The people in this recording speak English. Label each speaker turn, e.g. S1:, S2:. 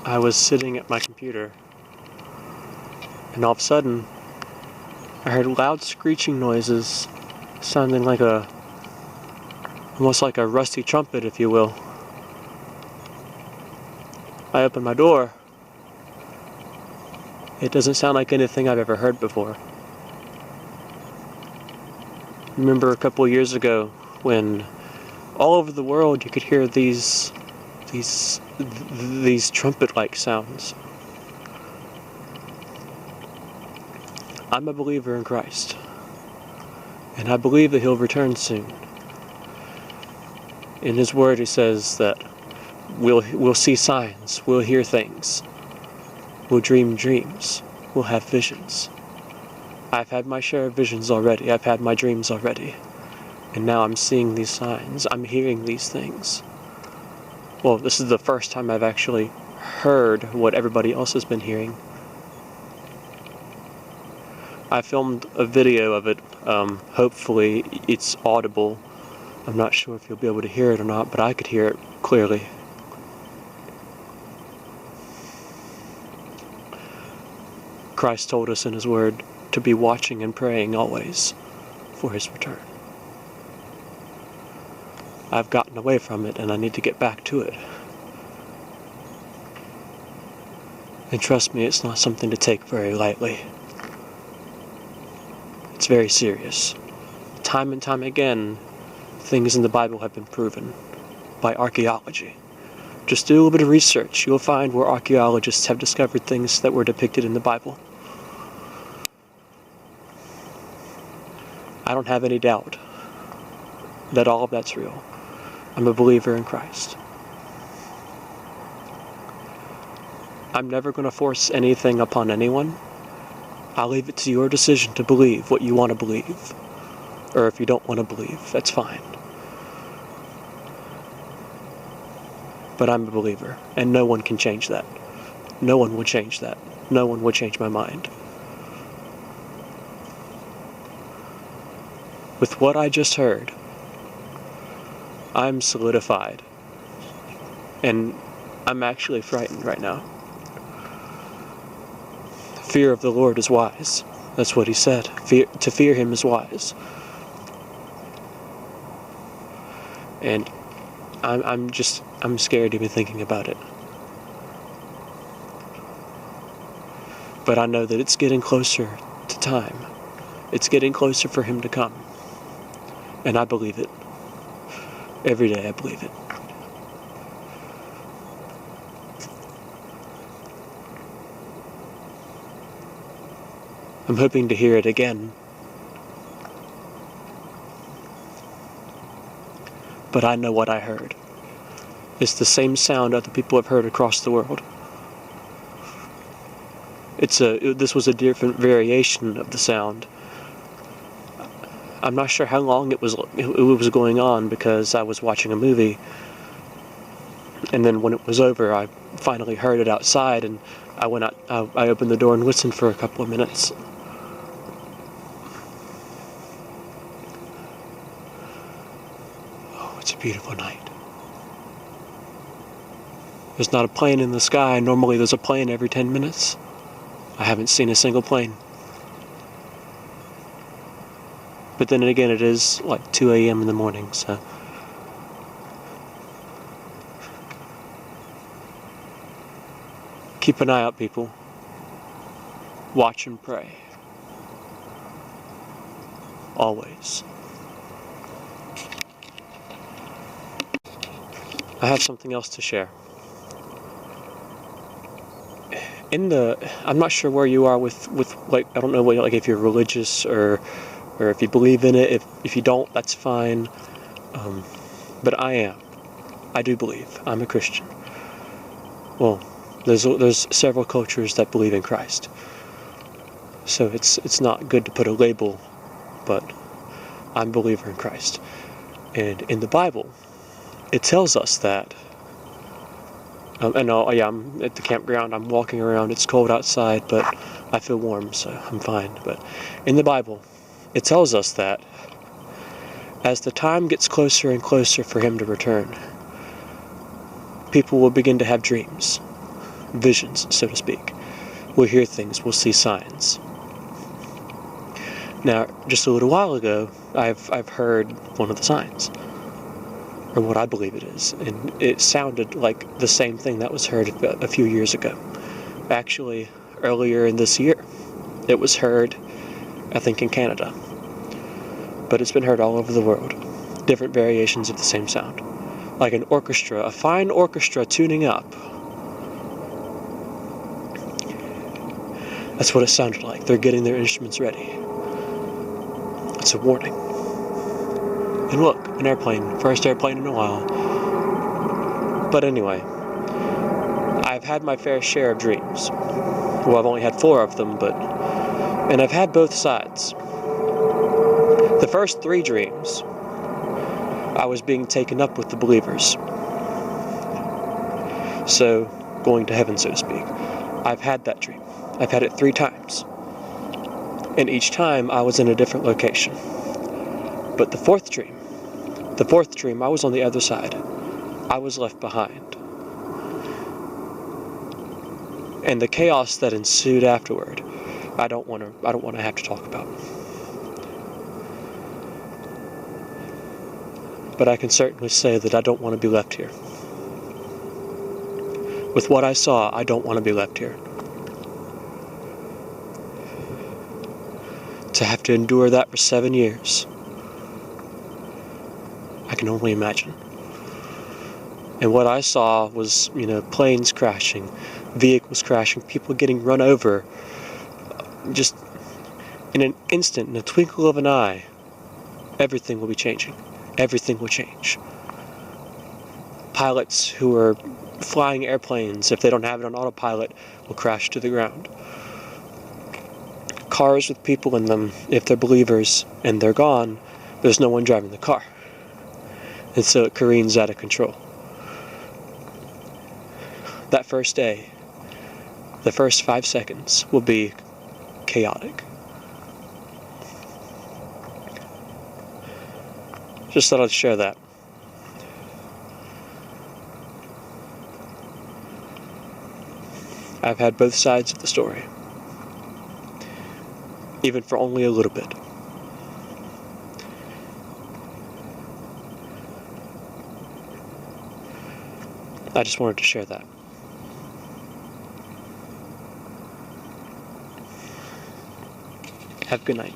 S1: I was sitting at my computer, and all of a sudden, I heard loud screeching noises, sounding like almost like a rusty trumpet, if you will. I opened my door. It doesn't sound like anything I've ever heard before. Remember a couple of years ago when all over the world you could hear these trumpet-like sounds. I'm a believer in Christ, and I believe that He'll return soon. In His Word, He says that we'll see signs, we'll hear things, we'll dream dreams, we'll have visions. I've had my share of visions already, I've had my dreams already, and now I'm seeing these signs, I'm hearing these things. Well, this is the first time I've actually heard what everybody else has been hearing. I filmed a video of it. Hopefully it's audible. I'm not sure if you'll be able to hear it or not, but I could hear it clearly. Christ told us in His Word to be watching and praying always for His return. I've gotten away from it, and I need to get back to it. And trust me, it's not something to take very lightly. It's very serious. Time and time again, things in the Bible have been proven by archaeology. Just do a little bit of research. You'll find where archaeologists have discovered things that were depicted in the Bible. I don't have any doubt that all of that's real. I'm a believer in Christ. I'm never going to force anything upon anyone. I'll leave it to your decision to believe what you want to believe. Or if you don't want to believe, that's fine. But I'm a believer, and no one can change that. No one will change that. No one will change my mind. With what I just heard, I'm solidified. And I'm actually frightened right now. Fear of the Lord is wise. That's what He said. To fear Him is wise. And I'm scared even thinking about it. But I know that it's getting closer to time. It's getting closer for Him to come. And I believe it. Every day I believe it. I'm hoping to hear it again. But I know what I heard. It's the same sound other people have heard across the world. This was a different variation of the sound. I'm not sure how long it was going on because I was watching a movie. And then when it was over, I finally heard it outside, and I went out. I opened the door and listened for a couple of minutes. Oh, it's a beautiful night. There's not a plane in the sky. Normally there's a plane every 10 minutes. I haven't seen a single plane. But then again, it is like 2 a.m. in the morning, so... Keep an eye out, people. Watch and pray. Always. I have something else to share. I'm not sure where you are with like, I don't know what, like, if you're religious or if you believe in it. If you don't, that's fine. But I am. I do believe. I'm a Christian. Well, there's several cultures that believe in Christ. So it's not good to put a label, but I'm a believer in Christ. And in the Bible, it tells us that. I'm at the campground. I'm walking around. It's cold outside, but I feel warm, so I'm fine. But in the Bible, it tells us that as the time gets closer and closer for Him to return, people will begin to have dreams. visions, so to speak. We'll hear things, we'll see signs. Now, just a little while ago, I've heard one of the signs, or what I believe it is, and it sounded like the same thing that was heard a few years ago. Actually, earlier in this year, it was heard, I think, in Canada. But it's been heard all over the world. Different variations of the same sound. Like an orchestra, a fine orchestra tuning up. That's what it sounded like. They're getting their instruments ready. It's a warning. And look, an airplane. First airplane in a while. But anyway, I've had my fair share of dreams. Well, I've only had 4 of them, and I've had both sides. The first 3 dreams, I was being taken up with the believers. So, going to heaven, so to speak. I've had that dream. I've had it 3 times. And each time, I was in a different location. But the fourth dream, I was on the other side. I was left behind. And the chaos that ensued afterward, I don't want to have to talk about. But I can certainly say that I don't want to be left here. With what I saw, I don't want to be left here. To have to endure that for 7 years, I can only imagine. And what I saw was, planes crashing, vehicles crashing, people getting run over. Just in an instant, in a twinkle of an eye, everything will be changing. Everything will change. Pilots who are flying airplanes, if they don't have it on autopilot, will crash to the ground. Cars with people in them, if they're believers and they're gone, there's no one driving the car. And so it careens out of control. That first day, the first 5 seconds will be chaotic. Just thought I'd share that. I've had both sides of the story. Even for only a little bit. I just wanted to share that. Have a good night.